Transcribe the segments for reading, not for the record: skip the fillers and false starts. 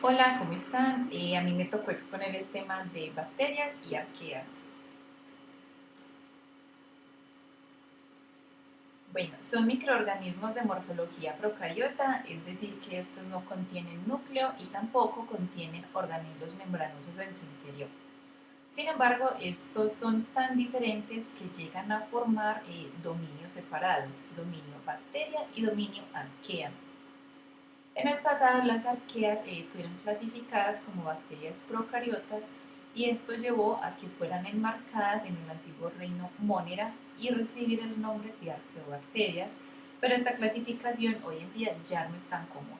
Hola, ¿cómo están? A mí me tocó exponer el tema de bacterias y arqueas. Bueno, son microorganismos de morfología procariota, es decir, que estos no contienen núcleo y tampoco contienen organelos membranosos en su interior. Sin embargo, estos son tan diferentes que llegan a formar dominios separados, dominio bacteria y dominio arquea. En el pasado, las arqueas fueron clasificadas como bacterias procariotas y esto llevó a que fueran enmarcadas en el antiguo reino Monera y recibir el nombre de arqueobacterias, pero esta clasificación hoy en día ya no es tan común.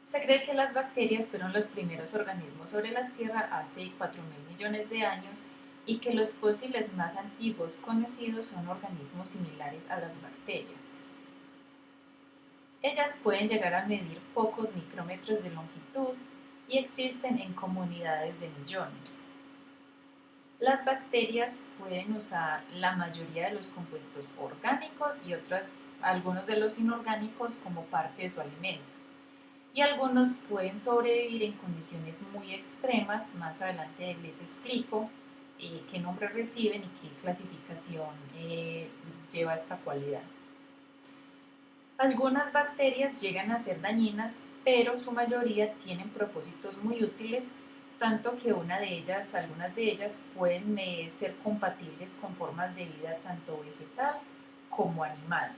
Se cree que las bacterias fueron los primeros organismos sobre la Tierra hace 4.000 millones de años y que los fósiles más antiguos conocidos son organismos similares a las bacterias. Ellas pueden llegar a medir pocos micrómetros de longitud y existen en comunidades de millones. Las bacterias pueden usar la mayoría de los compuestos orgánicos y algunos de los inorgánicos como parte de su alimento. Y algunos pueden sobrevivir en condiciones muy extremas. Más adelante les explico qué nombre reciben y qué clasificación lleva esta cualidad. Algunas bacterias llegan a ser dañinas, pero su mayoría tienen propósitos muy útiles, tanto que algunas de ellas pueden ser compatibles con formas de vida tanto vegetal como animal.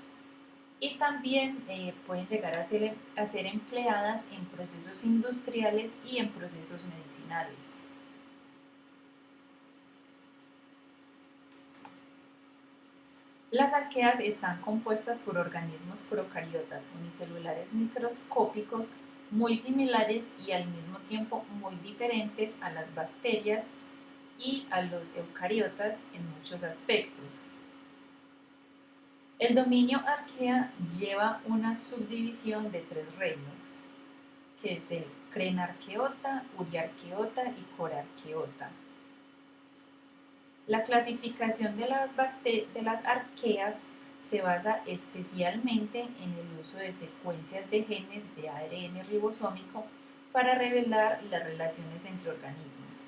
Y también pueden llegar a ser empleadas en procesos industriales y en procesos medicinales. Las arqueas están compuestas por organismos procariotas unicelulares microscópicos muy similares y al mismo tiempo muy diferentes a las bacterias y a los eucariotas en muchos aspectos. El dominio arquea lleva una subdivisión de tres reinos, que es el crenarqueota, uriarqueota y corarqueota. La clasificación de las arqueas se basa especialmente en el uso de secuencias de genes de ARN ribosómico para revelar las relaciones entre organismos.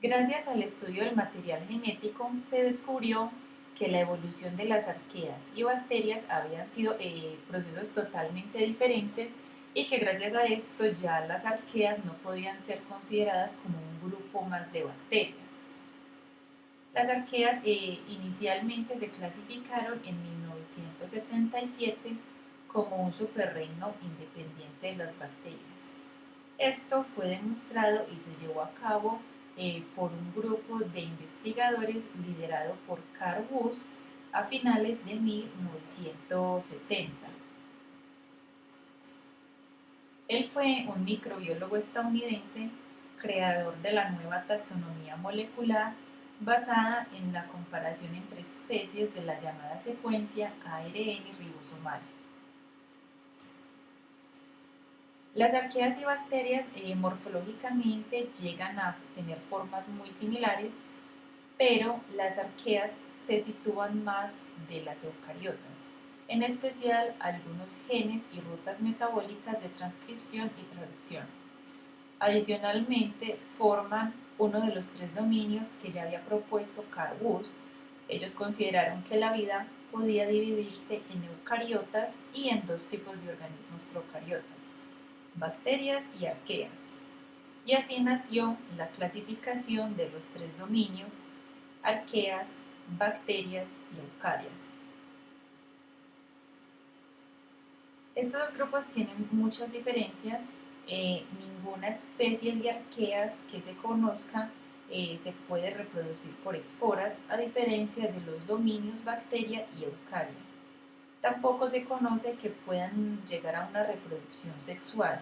Gracias al estudio del material genético, se descubrió que la evolución de las arqueas y bacterias habían sido procesos totalmente diferentes y que gracias a esto ya las arqueas no podían ser consideradas como un grupo más de bacterias. Las arqueas inicialmente se clasificaron en 1977 como un superreino independiente de las bacterias. Esto fue demostrado y se llevó a cabo por un grupo de investigadores liderado por Carl Woese a finales de 1970. Él fue un microbiólogo estadounidense, creador de la nueva taxonomía molecular basada en la comparación entre especies de la llamada secuencia ARN ribosomal. Las arqueas y bacterias morfológicamente llegan a tener formas muy similares, pero las arqueas se sitúan más de las eucariotas, en especial algunos genes y rutas metabólicas de transcripción y traducción. Adicionalmente, forman uno de los tres dominios que ya había propuesto Carl Woese. Ellos consideraron que la vida podía dividirse en eucariotas y en dos tipos de organismos procariotas, bacterias y arqueas. Y así nació la clasificación de los tres dominios, arqueas, bacterias y eucarias. Estos dos grupos tienen muchas diferencias. Ninguna especie de arqueas que se conozca se puede reproducir por esporas, a diferencia de los dominios bacteria y eucaria. Tampoco se conoce que puedan llegar a una reproducción sexual.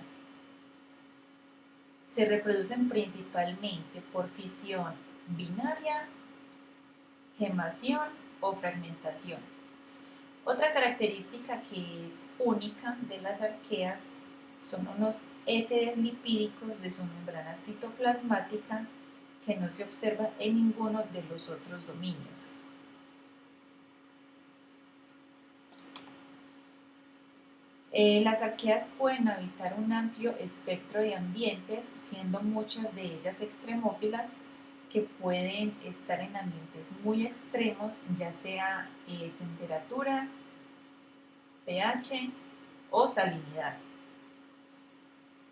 Se reproducen principalmente por fisión binaria, gemación o fragmentación. Otra característica que es única de las arqueas son unos éteres lipídicos de su membrana citoplasmática que no se observa en ninguno de los otros dominios. Las arqueas pueden habitar un amplio espectro de ambientes, siendo muchas de ellas extremófilas que pueden estar en ambientes muy extremos, ya sea temperatura, pH o salinidad.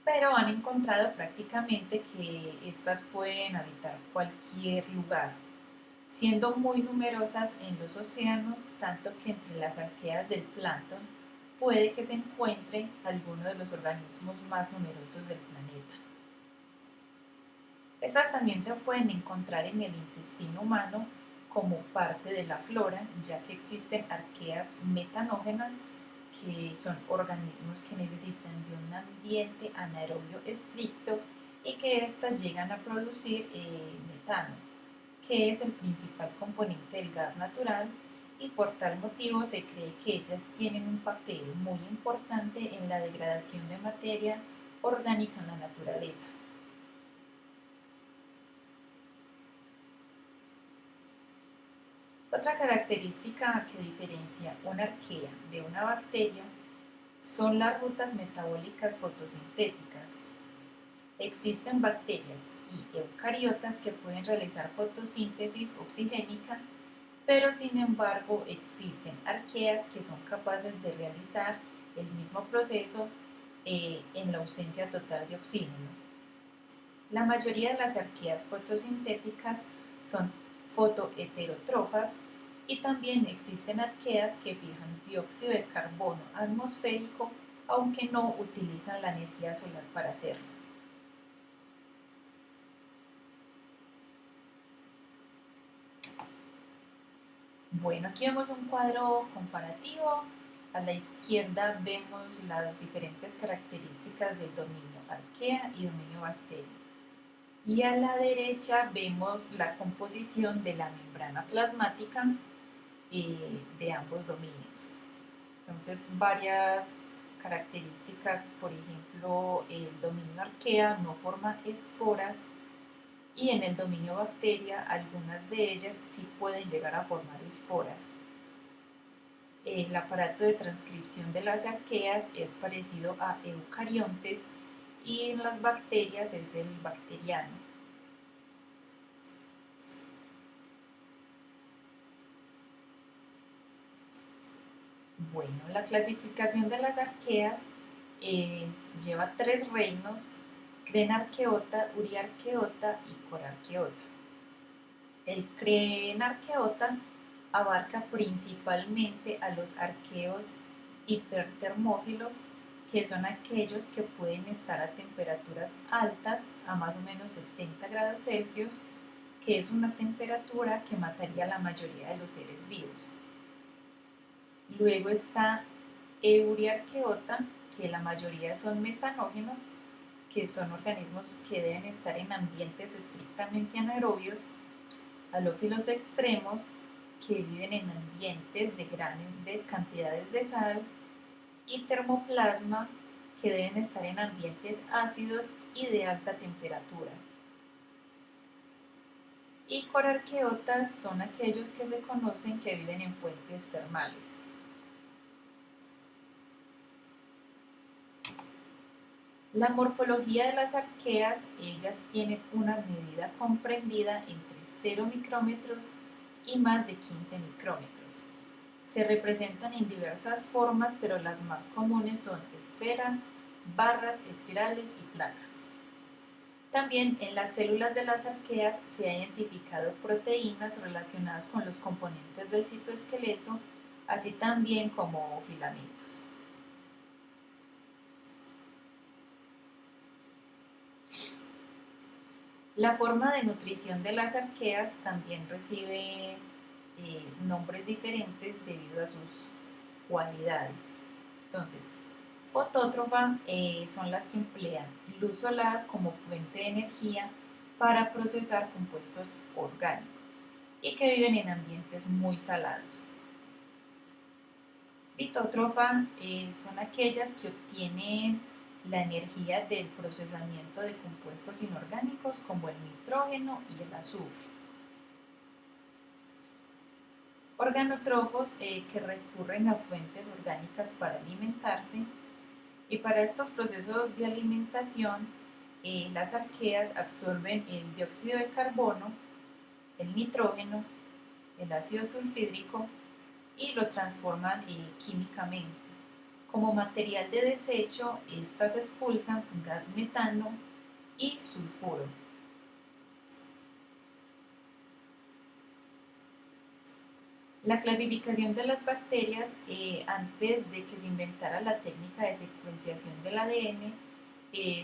Pero han encontrado prácticamente que estas pueden habitar cualquier lugar, siendo muy numerosas en los océanos, tanto que entre las arqueas del plancton puede que se encuentre alguno de los organismos más numerosos del planeta. Estas también se pueden encontrar en el intestino humano como parte de la flora, ya que existen arqueas metanógenas, que son organismos que necesitan de un ambiente anaerobio estricto y que éstas llegan a producir metano, que es el principal componente del gas natural, y por tal motivo se cree que ellas tienen un papel muy importante en la degradación de materia orgánica en la naturaleza. Otra característica que diferencia una arquea de una bacteria son las rutas metabólicas fotosintéticas. Existen bacterias y eucariotas que pueden realizar fotosíntesis oxigénica, pero sin embargo existen arqueas que son capaces de realizar el mismo proceso en la ausencia total de oxígeno. La mayoría de las arqueas fotosintéticas son fotoheterótrofas, y también existen arqueas que fijan dióxido de carbono atmosférico, aunque no utilizan la energía solar para hacerlo. Bueno, aquí vemos un cuadro comparativo. A la izquierda vemos las diferentes características del dominio arquea y dominio bacteria. Y a la derecha vemos la composición de la membrana plasmática de ambos dominios. Entonces, varias características, por ejemplo, el dominio arquea no forma esporas, y en el dominio bacteria algunas de ellas sí pueden llegar a formar esporas. El aparato de transcripción de las arqueas es parecido a eucariontes, y en las bacterias es el bacteriano. Bueno, la clasificación de las arqueas lleva tres reinos: Crenarqueota, Uriarqueota y Corarqueota. El Crenarqueota abarca principalmente a los arqueos hipertermófilos, que son aquellos que pueden estar a temperaturas altas, a más o menos 70 grados Celsius, que es una temperatura que mataría a la mayoría de los seres vivos. Luego está Euriarqueota, que la mayoría son metanógenos, que son organismos que deben estar en ambientes estrictamente anaerobios. Halófilos extremos, que viven en ambientes de grandes cantidades de sal. Y termoplasma, que deben estar en ambientes ácidos y de alta temperatura. Y corarqueotas son aquellos que se conocen que viven en fuentes termales. La morfología de las arqueas, ellas tienen una medida comprendida entre 0 micrómetros y más de 15 micrómetros. Se representan en diversas formas, pero las más comunes son esferas, barras, espirales y placas. También en las células de las arqueas se han identificado proteínas relacionadas con los componentes del citoesqueleto, así también como filamentos. La forma de nutrición de las arqueas también recibe nombres diferentes debido a sus cualidades. Entonces, fotótrofa son las que emplean luz solar como fuente de energía para procesar compuestos orgánicos y que viven en ambientes muy salados. Litótrofa son aquellas que obtienen la energía del procesamiento de compuestos inorgánicos como el nitrógeno y el azufre. Organotrófos que recurren a fuentes orgánicas para alimentarse, Y para estos procesos de alimentación, las arqueas absorben el dióxido de carbono, el nitrógeno, el ácido sulfídrico y lo transforman químicamente. Como material de desecho, estas expulsan gas metano y sulfuro. La clasificación de las bacterias, antes de que se inventara la técnica de secuenciación del ADN,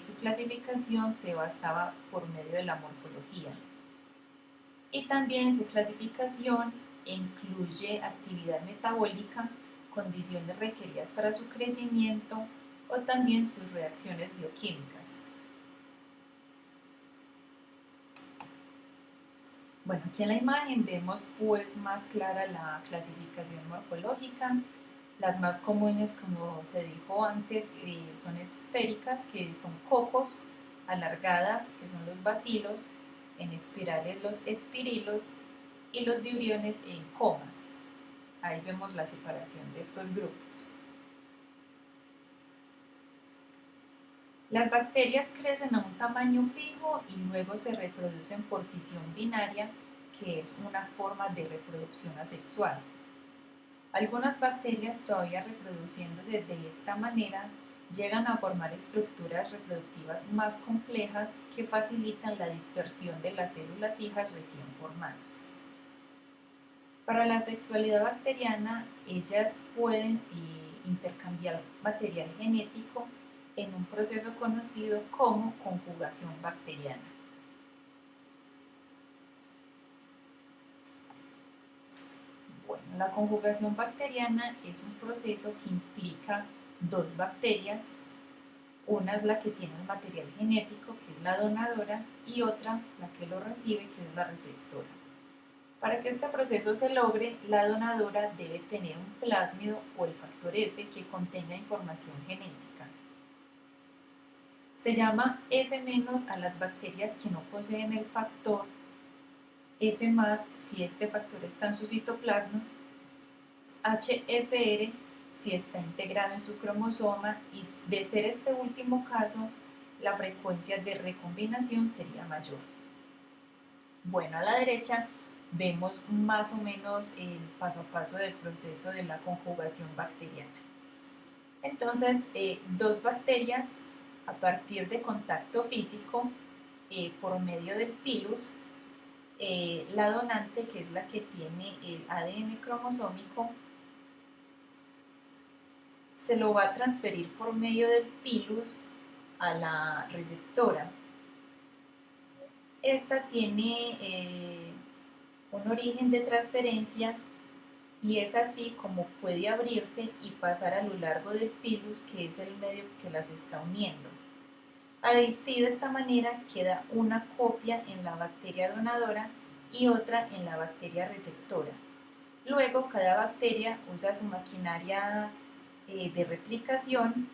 su clasificación se basaba por medio de la morfología. Y también su clasificación incluye actividad metabólica, condiciones requeridas para su crecimiento o también sus reacciones bioquímicas. Bueno, aquí en la imagen vemos pues más clara la clasificación morfológica. Las más comunes, como se dijo antes, son esféricas, que son cocos, alargadas, que son los bacilos, en espirales los espirilos y los vibriones en comas. Ahí vemos la separación de estos grupos. Las bacterias crecen a un tamaño fijo y luego se reproducen por fisión binaria, que es una forma de reproducción asexual. Algunas bacterias todavía reproduciéndose de esta manera llegan a formar estructuras reproductivas más complejas que facilitan la dispersión de las células hijas recién formadas. Para la sexualidad bacteriana, ellas pueden intercambiar material genético en un proceso conocido como conjugación bacteriana. Bueno, la conjugación bacteriana es un proceso que implica dos bacterias. Una es la que tiene el material genético, que es la donadora, y otra la que lo recibe, que es la receptora. Para que este proceso se logre, la donadora debe tener un plásmido o el factor F que contenga información genética. Se llama F- a las bacterias que no poseen el factor, F+ si este factor está en su citoplasma, HFR si está integrado en su cromosoma, y de ser este último caso, la frecuencia de recombinación sería mayor. Bueno, a la derecha vemos más o menos el paso a paso del proceso de la conjugación bacteriana. Entonces, dos bacterias a partir de contacto físico por medio del pilus, la donante, que es la que tiene el ADN cromosómico, se lo va a transferir por medio del pilus a la receptora. Esta tiene un origen de transferencia y es así como puede abrirse y pasar a lo largo del pilus, que es el medio que las está uniendo. Así, de esta manera queda una copia en la bacteria donadora y otra en la bacteria receptora. Luego, cada bacteria usa su maquinaria de replicación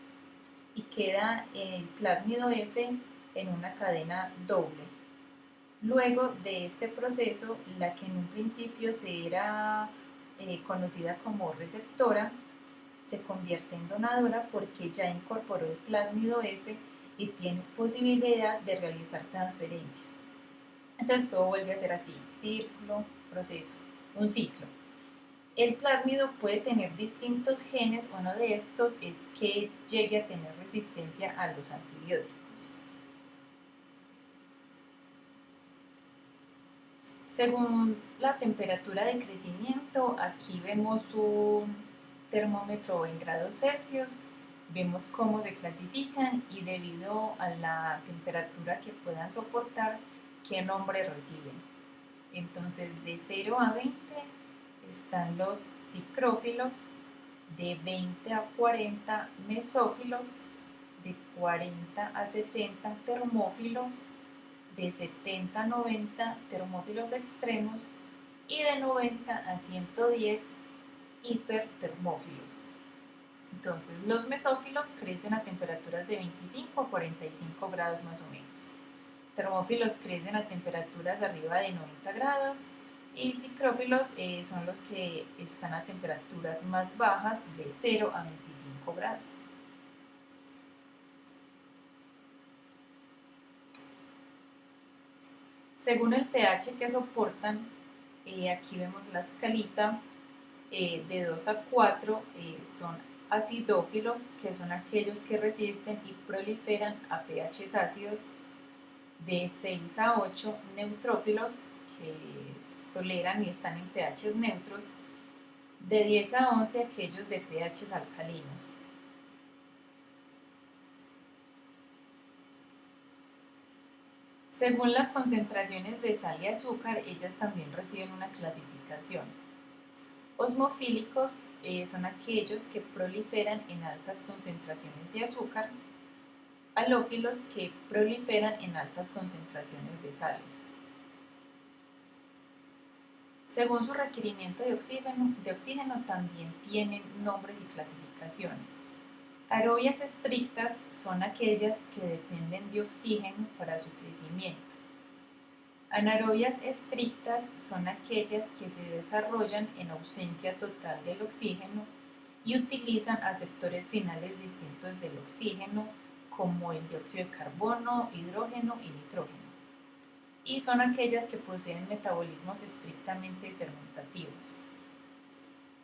y queda el plásmido F en una cadena doble. Luego de este proceso, la que en un principio se era conocida como receptora, se convierte en donadora porque ya incorporó el plásmido F y tiene posibilidad de realizar transferencias. Entonces todo vuelve a ser así, círculo, proceso, un ciclo. El plásmido puede tener distintos genes, uno de estos es que llegue a tener resistencia a los antibióticos. Según la temperatura de crecimiento, aquí vemos un termómetro en grados Celsius, vemos cómo se clasifican y debido a la temperatura que puedan soportar, qué nombre reciben. Entonces, de 0 a 20 están los psicrófilos, de 20 a 40 mesófilos, de 40 a 70 termófilos, de 70 a 90 termófilos extremos y de 90 a 110 hipertermófilos. Entonces, los mesófilos crecen a temperaturas de 25 a 45 grados más o menos. Termófilos crecen a temperaturas arriba de 90 grados y psicrófilos son los que están a temperaturas más bajas de 0 a 25 grados. Según el pH que soportan, aquí vemos la escalita de 2 a 4, son acidófilos, que son aquellos que resisten y proliferan a pHs ácidos. De 6 a 8, neutrófilos, que toleran y están en pHs neutros. De 10 a 11, aquellos de pHs alcalinos. Según las concentraciones de sal y azúcar, ellas también reciben una clasificación. Osmofílicos son aquellos que proliferan en altas concentraciones de azúcar. Halófilos, que proliferan en altas concentraciones de sales. Según su requerimiento de oxígeno también tienen nombres y clasificaciones. Aerobias estrictas son aquellas que dependen de oxígeno para su crecimiento. Anaerobias estrictas son aquellas que se desarrollan en ausencia total del oxígeno y utilizan aceptores finales distintos del oxígeno, como el dióxido de carbono, hidrógeno y nitrógeno. Y son aquellas que poseen metabolismos estrictamente fermentativos.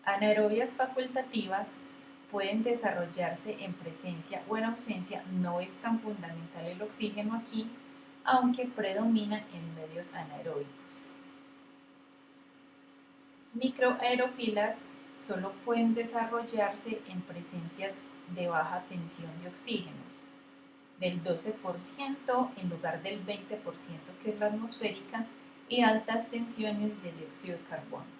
Anaerobias facultativas pueden desarrollarse en presencia o en ausencia, no es tan fundamental el oxígeno aquí, aunque predominan en medios anaeróbicos. Microaerofilas solo pueden desarrollarse en presencias de baja tensión de oxígeno, del 12% en lugar del 20% que es la atmosférica, y altas tensiones de dióxido de carbono.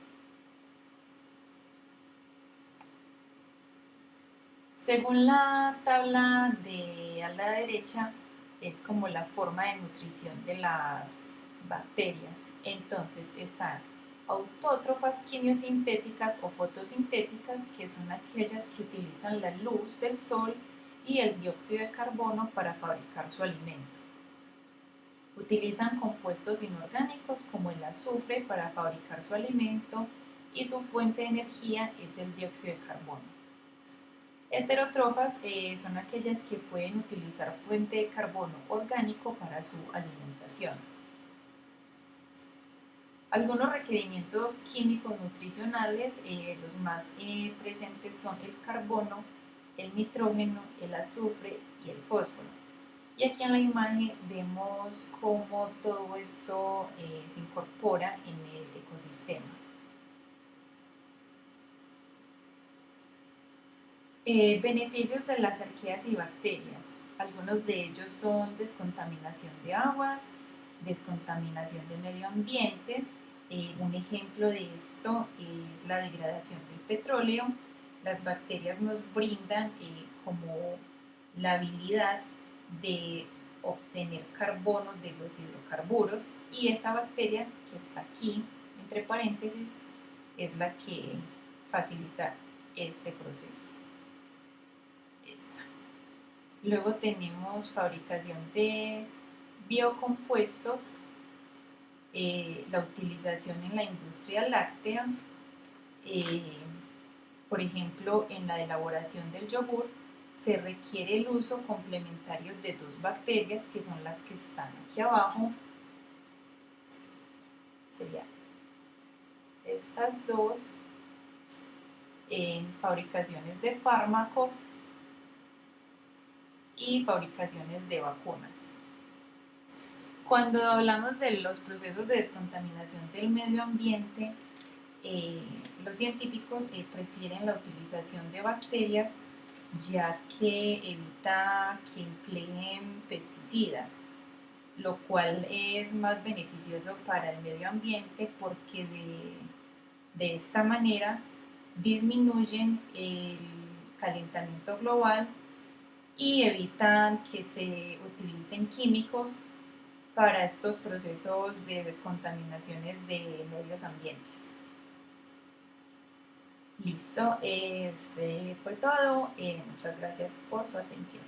Según la tabla de a la derecha, es como la forma de nutrición de las bacterias. Entonces están autótrofas quimiosintéticas o fotosintéticas, que son aquellas que utilizan la luz del sol y el dióxido de carbono para fabricar su alimento. Utilizan compuestos inorgánicos como el azufre para fabricar su alimento y su fuente de energía es el dióxido de carbono. Heterótrofas son aquellas que pueden utilizar fuente de carbono orgánico para su alimentación. Algunos requerimientos químicos nutricionales, los más presentes son el carbono, el nitrógeno, el azufre y el fósforo. Y aquí en la imagen vemos cómo todo esto se incorpora en el ecosistema. Beneficios de las arqueas y bacterias. Algunos de ellos son descontaminación de aguas, descontaminación de medio ambiente. Un ejemplo de esto es la degradación del petróleo. Las bacterias nos brindan como la habilidad de obtener carbono de los hidrocarburos, y esa bacteria que está aquí entre paréntesis es la que facilita este proceso. Luego tenemos fabricación de biocompuestos, la utilización en la industria láctea, por ejemplo, en la elaboración del yogur se requiere el uso complementario de dos bacterias, que son las que están aquí abajo, serían estas dos, en fabricaciones de fármacos y fabricaciones de vacunas. Cuando hablamos de los procesos de descontaminación del medio ambiente, los científicos prefieren la utilización de bacterias, ya que evita que empleen pesticidas, lo cual es más beneficioso para el medio ambiente porque de esta manera disminuyen el calentamiento global y evitan que se utilicen químicos para estos procesos de descontaminaciones de medios ambientes. Listo, este fue todo. Muchas gracias por su atención.